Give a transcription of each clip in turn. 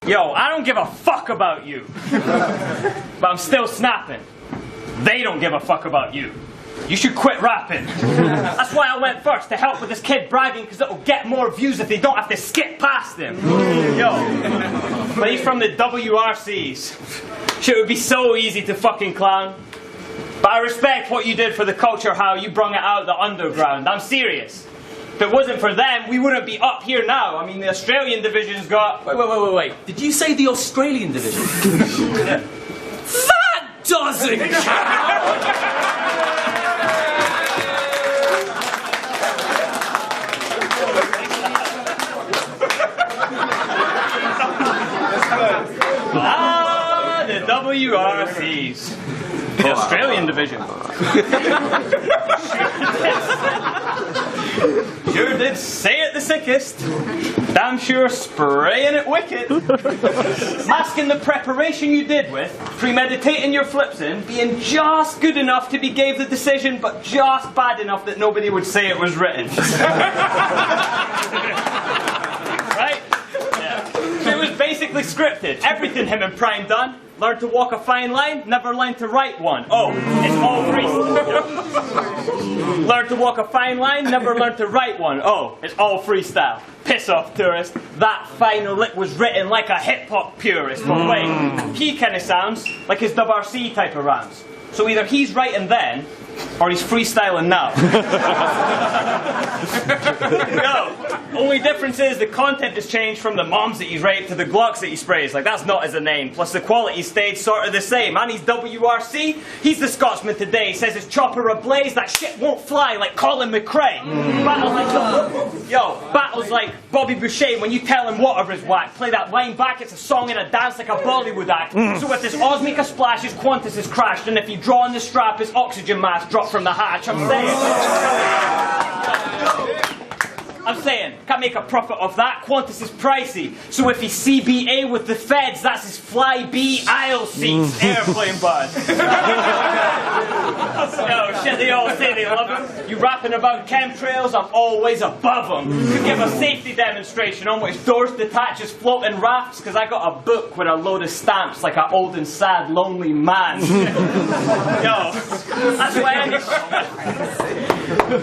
Yo, I don't give a fuck about you. But I'm still snapping. They don't give a fuck about you. You should quit rapping. That's why I went first, to help with this kid bragging, because it'll get more views if they don't have to skip past him. Yo. But he's from the WRCs. Shit would be so easy to fucking clown. But I respect what you did for the culture, how you brung it out the underground. I'm serious. If it wasn't for them, we wouldn't be up here now. I mean, the Australian division's got... Wait. Did you say the Australian division? Yeah. That doesn't count! Ah, the WRCs. The Australian division. Sure did say it the sickest. Damn sure spraying it wicked. Masking the preparation you did with, premeditating your flips in, being just good enough to be gave the decision, but just bad enough that nobody would say it was written. Right? Yeah. It was basically scripted. Everything him and Prime done. Learned to walk a fine line, never learned to write one. Oh, it's all freestyle. Learned to walk a fine line, never learned to write one. Oh, it's all freestyle. Piss off, tourist. That final lick was written like a hip-hop purist. But wait, he kind of sounds like his WRC type of rhymes. So either he's writing then, or he's freestyling now. No, only difference is the content has changed from the moms that he's raped to the Glocks that he sprays. Like, that's not as a name. Plus the quality stayed sort of the same. And he's WRC, he's the Scotsman today. He says his chopper ablaze, that shit won't fly like Colin McRae. Battles like Bobby Boucher when you tell him water is whack. Play that line back, it's a song and a dance like a Bollywood act. So if this Osmica splashes, Qantas is crashed, and if you draw on the strap, his oxygen mask dropped from the hatch. I'm saying, can't make a profit off that. Qantas is pricey. So if he's CBA with the feds, that's his fly-B aisle seats. Airplane buzz. Oh shit, they all say they love him. You rapping about chemtrails, I'm always above them. You give a safety demonstration on which doors detach as floating rafts, because I got a book with a load of stamps like an old and sad lonely man. Yo,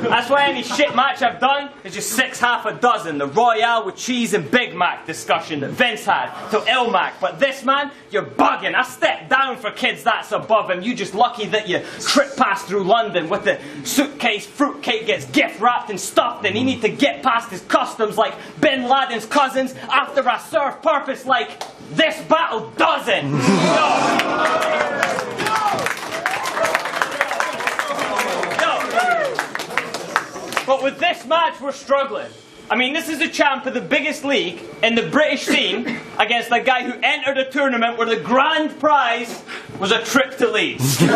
that's why any shit match I've done is just 6 half a dozen. The Royale with cheese and Big Mac discussion that Vince had till Ilmac. But this man, you're bugging. I stepped down for kids that's above him. You just lucky that you trip past through London with the suitcase fruitcake gets gift wrapped and stuffed and he need to get past his customs like Bin Laden's cousins after I serve purpose like this battle doesn't. But with this match, we're struggling. I mean, this is a champ of the biggest league in the British scene against a guy who entered a tournament where the grand prize was a trip to Leeds. You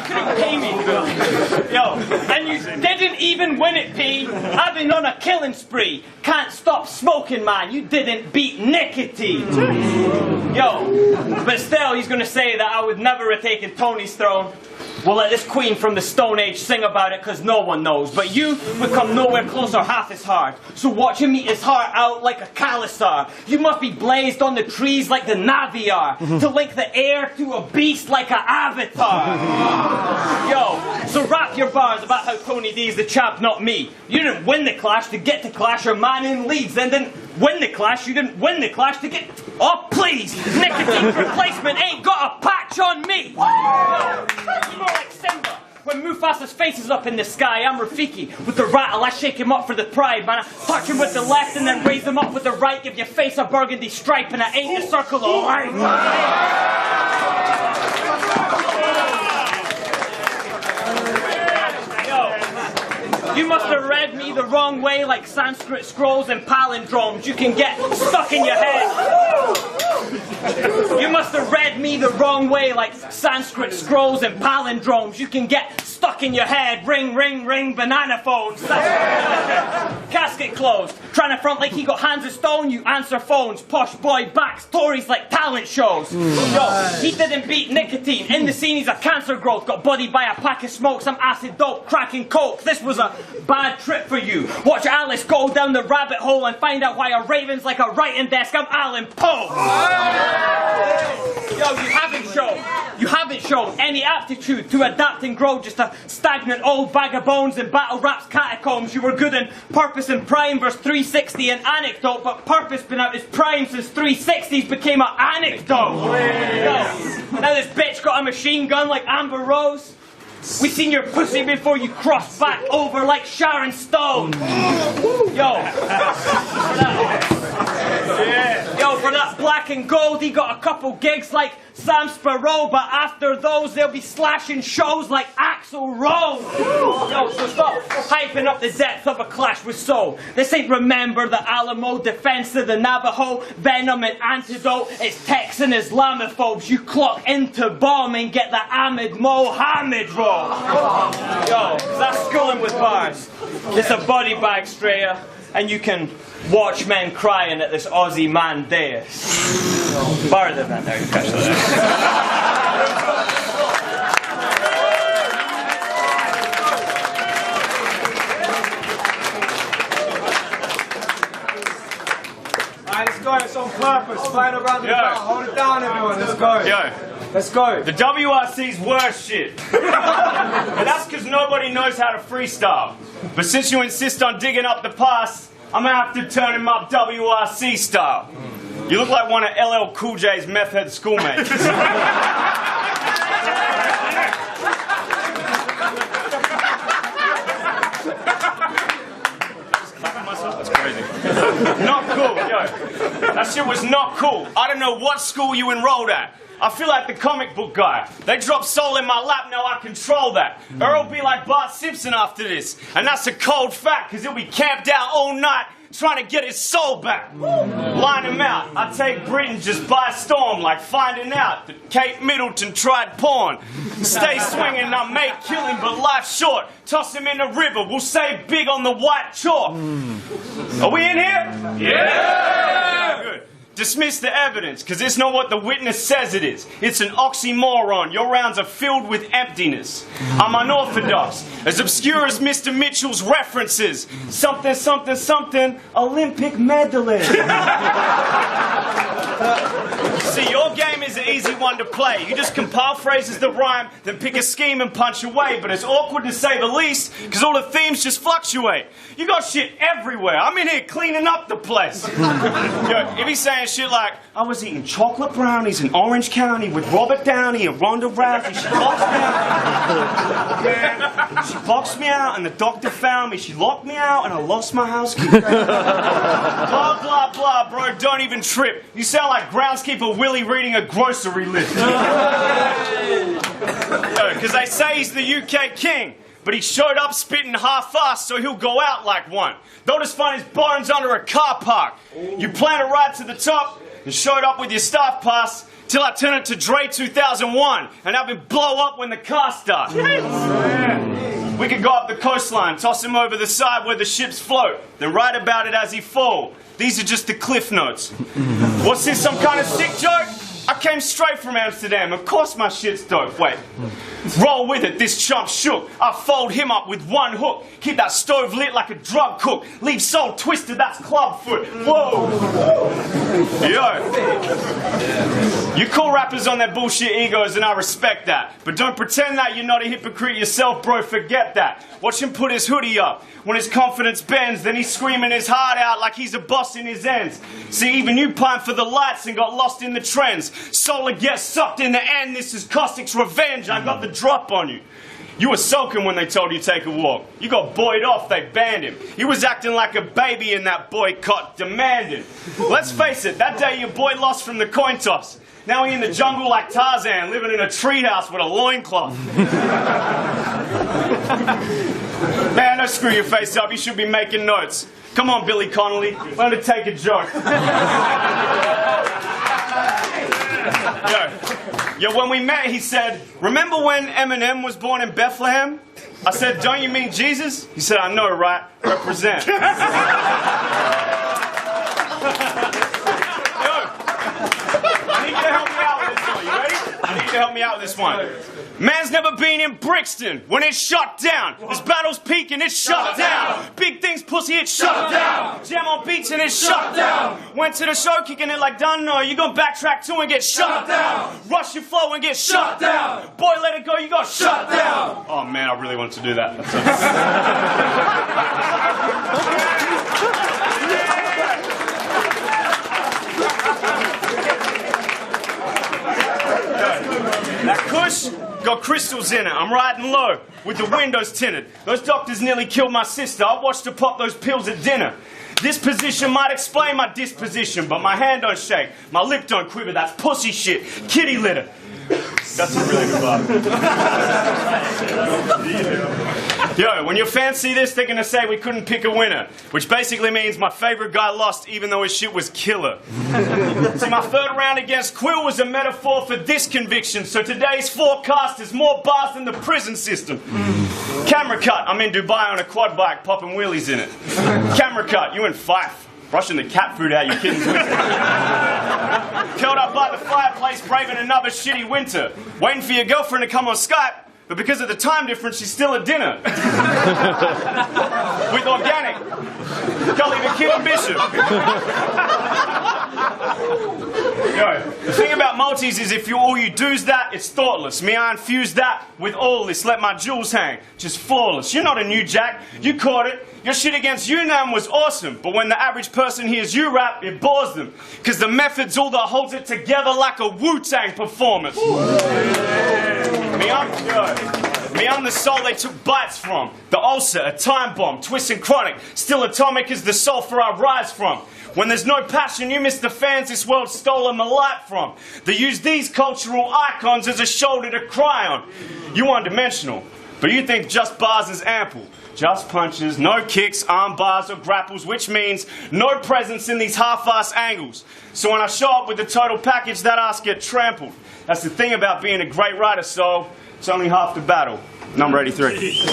couldn't pay me. Yo, and you didn't even win it, P. I've been on a killing spree. Can't stop smoking, man. You didn't beat nicotine. Yo, but still, he's going to say that I would never have taken Tony's throne. We'll let this queen from the Stone Age sing about it because no one knows. But you would come nowhere close or half as hard. So watch him eat his heart out like a Khalasar. You must be blazed on the trees like the Navi are. To link the air to a beast like an avatar. Yo, so rap your bars about how Tony D's the champ, not me. You didn't win the clash to get to clash your man in Leeds. Then didn't win the clash, you didn't win the clash to get... Oh, please! Nicotine replacement ain't got a patch on me! You're more like Simba. When Mufasa's face is up in the sky, I'm Rafiki. With the rattle, I shake him up for the pride, man. I touch him with the left and then raise him up with the right. Give your face a burgundy stripe and I ain't the circle of life. You must have read me the wrong way like Sanskrit scrolls and palindromes. You can get stuck in your head. You must have read me the wrong way like Sanskrit scrolls and palindromes. You can get stuck in your head. Ring, ring, ring, banana phones. Casket closed. closed. Trying to front like he got hands of stone, you answer phones. Posh boy backstories like talent shows. Yo, he didn't beat nicotine. In the scene he's a cancer growth. Got bodied by a pack of smoke, some acid dope, cracking coke. This was a bad trip for you. Watch Alice go down the rabbit hole and find out why a raven's like a writing desk. I'm Alan Poe. Yo, you haven't shown any aptitude to adapt and grow. Just a stagnant old bag of bones in battle rap's catacombs. You were good in Purpose and Prime verse 360 and Anecdote, but Purpose been out his prime since 360s became an anecdote. Yo, now this bitch got a machine gun like Amber Rose. We seen your pussy before you crossed back over like Sharon Stone. Yo, for that black and gold, he got a couple gigs like Sam Sparrow, but after those, they'll be slashing shows like Axl Rose. Yo, so stop hyping up the depth of a clash with soul. This ain't Remember the Alamo, Defense of the Navajo, Venom and Antidote. It's Texan Islamophobes. You clock into bomb and get the Ahmed Mohammed roll. Yo, that's schooling with bars. It's a body bag, Straya, and you can watch men crying at this Aussie man dais. Bar the event there, you catch that. Alright, let's go, it's on purpose. Final round of the bell. Hold it down, everyone, let's go. Yo. Let's go. The WRC's worst shit. And that's because nobody knows how to freestyle. But since you insist on digging up the past, I'm gonna have to turn him up WRC style. You look like one of LL Cool J's meth head schoolmates. That's crazy. Not cool, yo. That shit was not cool. I don't know what school you enrolled at. I feel like the comic book guy. They drop soul in my lap, now I control that. Or I'll be like Bart Simpson after this. And that's a cold fact, because he'll be camped out all night trying to get his soul back. Line him out. I take Britain just by storm, like finding out that Kate Middleton tried porn. Stay swinging, I may kill him, but life's short. Toss him in the river, we'll say big on the white chalk. Are we in here? Yeah! Good. Dismiss the evidence, because it's not what the witness says it is. It's an oxymoron. Your rounds are filled with emptiness. I'm unorthodox, as obscure as Mr. Mitchell's references. Something, something, something, Olympic medalist. See, your game is an easy one to play. You just compile phrases that rhyme, then pick a scheme and punch away. But it's awkward to say the least, because all the themes just fluctuate. You got shit everywhere. I'm in here cleaning up the place. Yo, if he's saying shit like, I was eating chocolate brownies in Orange County with Robert Downey and Ronda Rousey. She boxed me out. She boxed me out and the doctor found me. She locked me out and I lost my house key. Blah, blah, blah, bro. Don't even trip. You sound like groundskeeper Willie reading a grocery list. Because they say he's the UK king. But he showed up spitting half-assed, so he'll go out like one. They'll just find his bones under a car park. You plan to ride to the top and showed up with your staff pass till I turn it to Dre 2001 and have him blow up when the car starts. We could go up the coastline, toss him over the side where the ships float, then write about it as he fall. These are just the cliff notes. What's this, some kind of sick joke? I came straight from Amsterdam. Of course my shit's dope. Wait. Roll with it, this chump shook. I fold him up with one hook. Keep that stove lit like a drug cook. Leave soul twisted, that's clubfoot. Whoa. Yo. You call rappers on their bullshit egos and I respect that. But don't pretend that you're not a hypocrite yourself, bro. Forget that. Watch him put his hoodie up. When his confidence bends, then he's screaming his heart out like he's a boss in his ends. See, even you pined for the lights and got lost in the trends. Solar gets sucked in the end. This is Caustic's revenge. I got the drop on you. You were sulking when they told you to take a walk. You got buoyed off, they banned him. He was acting like a baby in that boycott demanded. Let's face it, that day your boy lost from the coin toss. Now he in the jungle like Tarzan, living in a treehouse with a loincloth. Man, don't screw your face up. You should be making notes. Come on, Billy Connolly. Learn to take a joke. Yo, when we met, he said, "Remember when Eminem was born in Bethlehem?" I said, "Don't you mean Jesus?" He said, "I know, right? Represent." Yo, I need you to help me out with this one. You ready? I need you to help me out with this one. Man's never been in Brixton when it's shut down. This battle's peaking, it's shut down. Big things, pussy, it's shut down. Jam on beats and it's shut down. Went to the show kicking it like Dunno. You gonna backtrack too and get shut down. Rush your flow and get shut down. Boy, let it go, you got shut down. Oh man, I really wanted to do that. That Kush got crystals in it. I'm riding low with the windows tinted. Those doctors nearly killed my sister. I watched her pop those pills at dinner. This position might explain my disposition, but my hand don't shake, my lip don't quiver. That's pussy shit. Kitty litter. That's a really good vibe. Yo, when your fans see this, they're gonna say we couldn't pick a winner, which basically means my favorite guy lost even though his shit was killer. See, my third round against Quill was a metaphor for this conviction, so today's forecast is more bars than the prison system. Camera cut, I'm in Dubai on a quad bike popping wheelies in it. Camera cut, you in Fife, brushing the cat food out your kittens with. Curled up by the fireplace, braving another shitty winter, waiting for your girlfriend to come on Skype. But because of the time difference, she's still at dinner. With organic. Gully the Kid and Bishop. Yo, the thing about multis is if all you do's that, it's thoughtless. Me, I infuse that with all this. Let my jewels hang. Just flawless. You're not a new jack. You caught it. Your shit against Yunnan was awesome. But when the average person hears you rap, it bores them. Because the method's all that holds it together like a Wu-Tang performance. Me, I'm the soul they took bites from. The ulcer, a time bomb, twist and chronic. Still atomic as the sulfur I rise from. When there's no passion, you miss the fans this world's stolen the light from. They use these cultural icons as a shoulder to cry on. You one-dimensional, but you think just bars is ample. Just punches, no kicks, arm bars or grapples, which means no presence in these half-ass angles. So when I show up with the total package, that ass get trampled. That's the thing about being a great writer, so it's only half the battle. Number 83.